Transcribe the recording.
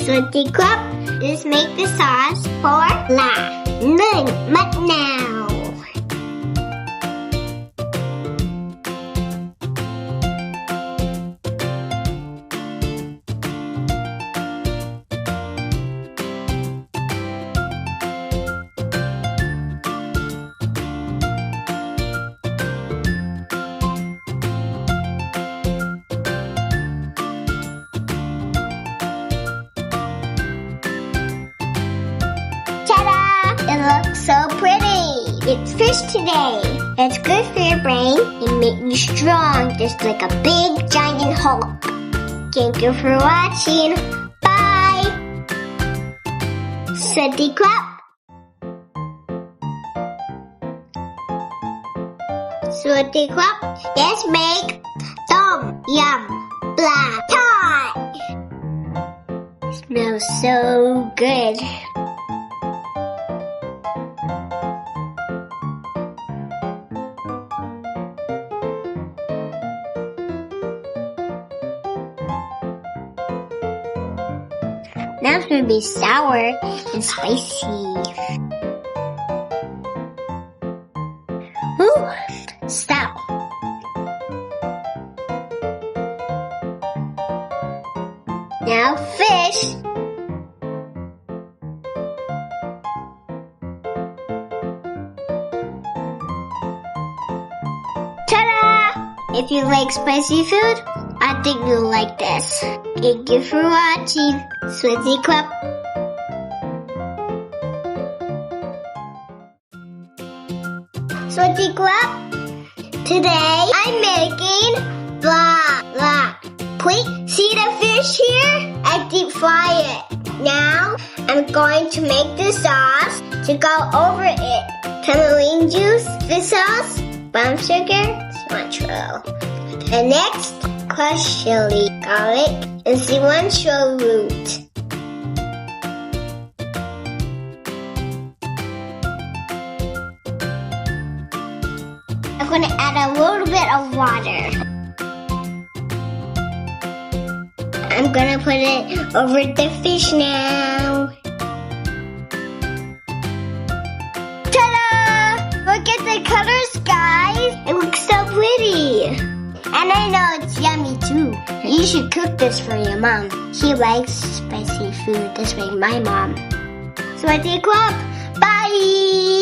ส่วนที่ครับ let's make the sauce for ปลา 1. มะนาว It looks so pretty. It's fish today. It's good for your brain and make you strong just like a big giant Hulk. Thank you for watching. Bye. สวัสดีครับ สวัสดีครับ Let's make ต้มยำปลาทอด Smells so good. Now it's gonna be sour and spicy. Ooh, stop. Now fish. Ta-da! If you like spicy food, I think you'll like this. Thank you for watching. สวัสดีครับ สวัสดีครับ Today I'm making blah. Quick, see the fish here? I deep fry it. Now I'm going to make the sauce to go over it. Tamarind juice, fish sauce, brown sugar, cilantro. And next, crushed chili, garlic, and cilantro root. I'm going to add a little bit of water. I'm going to put it over the fish now. Ta-da! Look at the colors, guys. It looks so pretty. And I know it's yummy too. You should cook this for your mom. She likes spicy food just like my mom. สวัสดีครับ Bye!